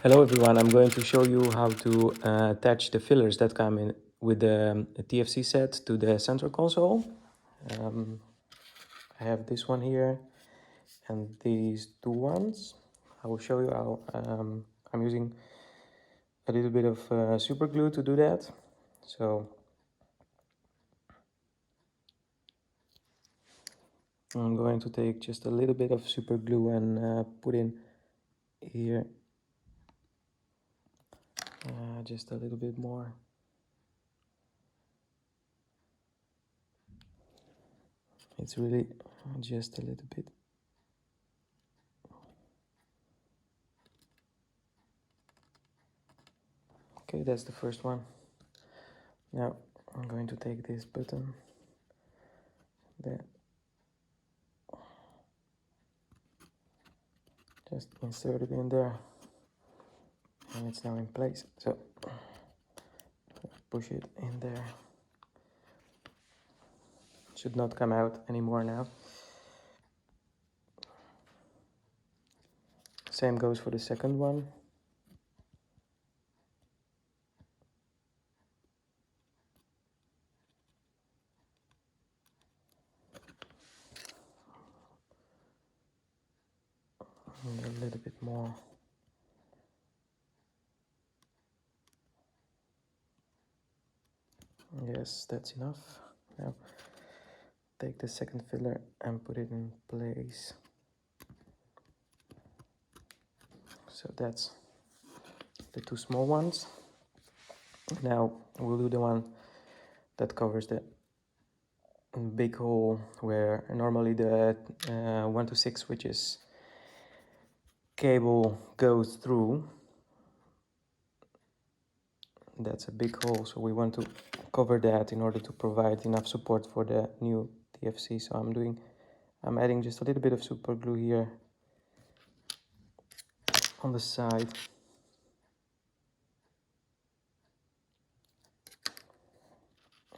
Hello everyone, I'm going to show you how to attach the fillers that come in with the TFC set to the center console. I have this one here and these two ones. I will show you how I'm using a little bit of super glue to do that. So I'm going to take just a little bit of super glue and put in here just a little bit more. It's really just a little bit. Okay, that's the first one. Now I'm going to take this button there, just insert it in there, and it's now in place. So push it in there. It should not come out anymore now. Same goes for the second one. And a little bit more. Yes, that's enough. Now take the second filler and put it in place. So that's the two small ones. Now we'll do the one that covers the big hole where normally the 1 to 6 switches cable goes through. That's a big hole, so we want to cover that in order to provide enough support for the new TFC. So I'm adding just a little bit of super glue here on the side.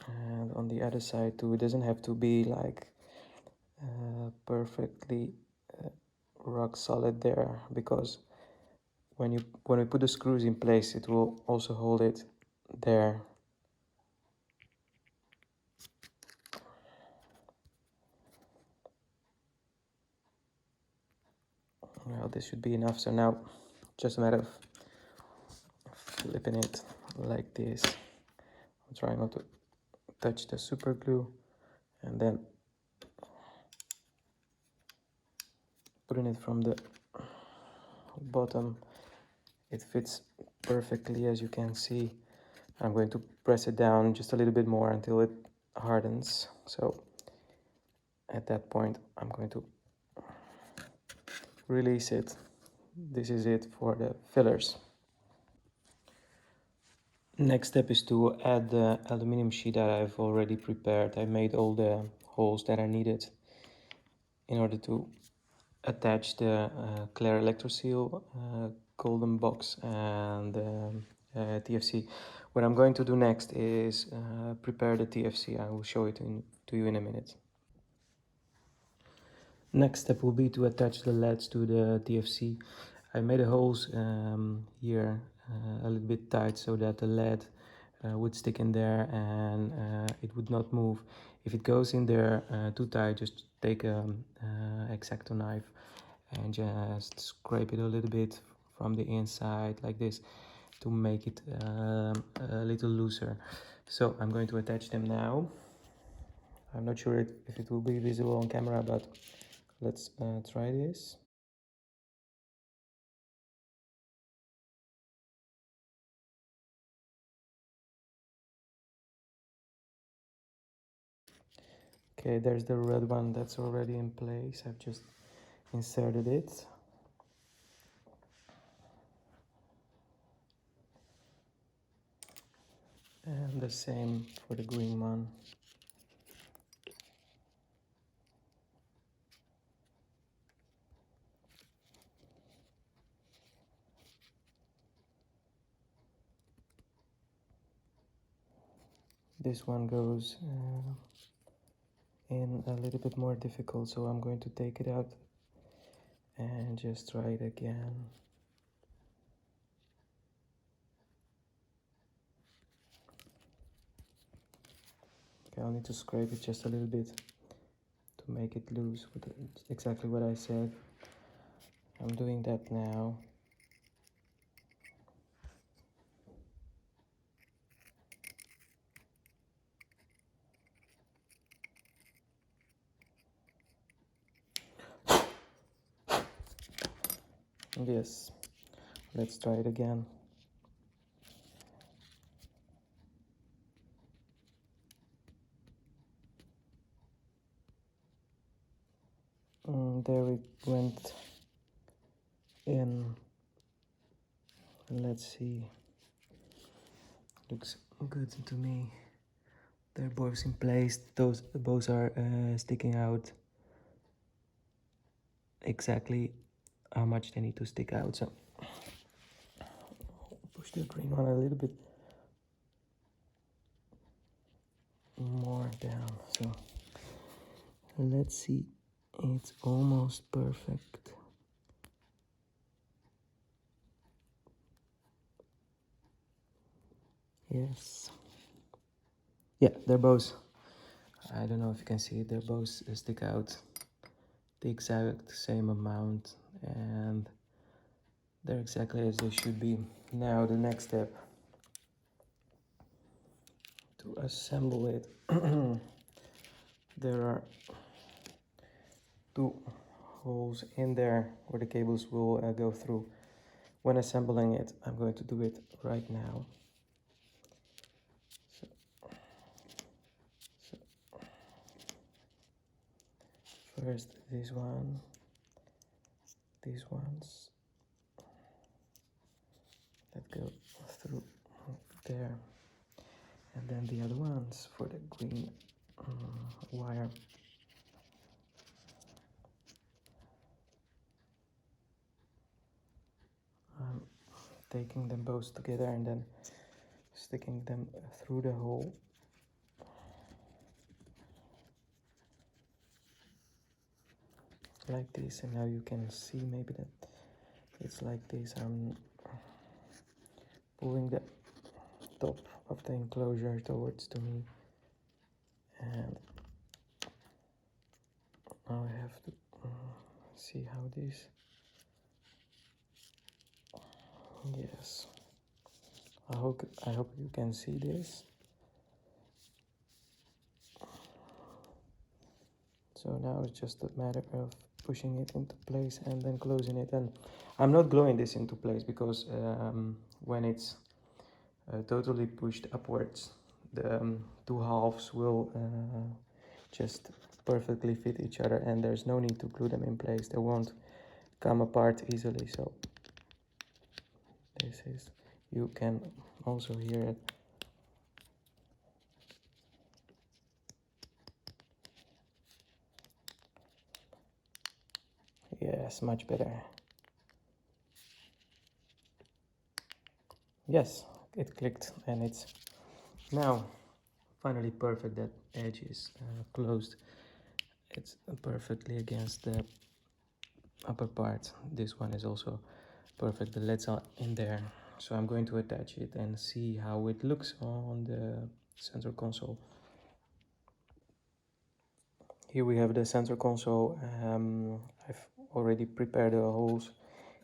And on the other side too. It doesn't have to be like perfectly rock solid there, because when we put the screws in place, it will also hold it there. Well, this should be enough. So now just a matter of flipping it like this. I'm trying not to touch the super glue, and then putting it from the bottom. It fits perfectly, as you can see. I'm going to press it down just a little bit more until it hardens. So at that point I'm going to release it. This is it for the fillers. Next step is to add the aluminum sheet that I've already prepared. I made all the holes that I needed in order to attach the Claire Electroseal golden box and TFC. What I'm going to do next is prepare the TFC. I will show it to you in a minute. Next step will be to attach the LEDs to the TFC. I made the holes here a little bit tight so that the LED would stick in there and it would not move. If it goes in there too tight, just take a X-Acto knife and just scrape it a little bit from the inside like this to make it a little looser. So I'm going to attach them now. I'm not sure if it will be visible on camera, but let's try this. Okay, there's the red one that's already in place. I've just inserted it. And the same for the green one. This one goes in a little bit more difficult, so I'm going to take it out and just try it again. Okay, I'll need to scrape it just a little bit to make it loose, with exactly what I said. I'm doing that now. Yes, let's try it again. There it went in. Let's see. Looks good to me. They're both in place. Those both are sticking out exactly how much they need to stick out. So push the green one a little bit more down. So let's see. It's almost perfect. Yes. Yeah, they're both. I don't know if you can see it. They're both stick out the exact same amount, and they're exactly as they should be. Now the next step, to assemble it. There are two holes in there where the cables will go through. When assembling it, I'm going to do it right now. So first this one, these ones that go through there, and then the other ones for the green wire. I'm taking them both together and then sticking them through the hole. Like this, and now you can see maybe that it's like this. I'm pulling the top of the enclosure towards to me, and now I have to see how this. Yes, I hope you can see this. So now it's just a matter of pushing it into place and then closing it. And I'm not gluing this into place because when it's totally pushed upwards, the two halves will just perfectly fit each other, and there's no need to glue them in place. They won't come apart easily. So this is, you can also hear it. Yes, much better. Yes, it clicked, and it's now finally perfect. That edge is closed. It's perfectly against the upper part. This one is also perfect. The LEDs are in there, so I'm going to attach it and see how it looks on the sensor console. Here we have the sensor console. I've already prepared the holes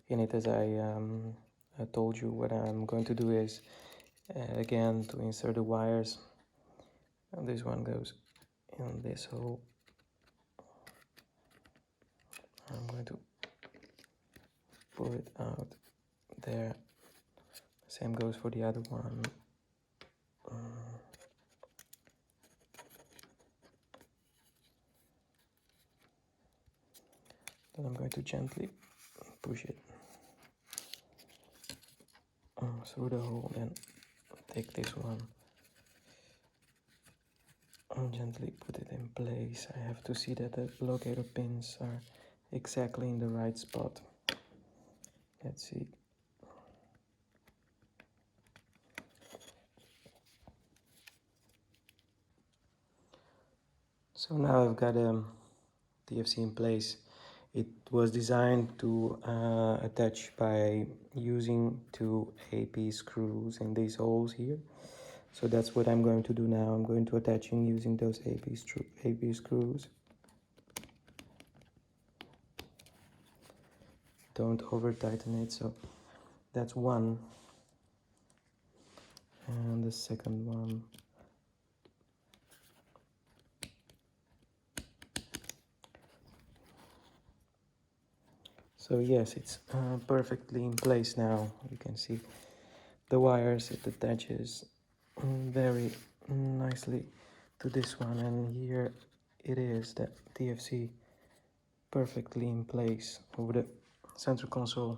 in it, as I told you. What I'm going to do is again to insert the wires, and this one goes in this hole. I'm going to pull it out there. Same goes for the other one. Then I'm going to gently push it through the hole, and take this one and gently put it in place. I have to see that the locator pins are exactly in the right spot. Let's see. So now I've got a TFC in place. It was designed to attach by using two AP screws in these holes here. So that's what I'm going to do now. I'm going to attaching using those AB screws. Don't over tighten it. So that's one. And the second one. So yes, it's perfectly in place now. You can see the wires, it attaches very nicely to this one, and here it is, the TFC perfectly in place over the center console.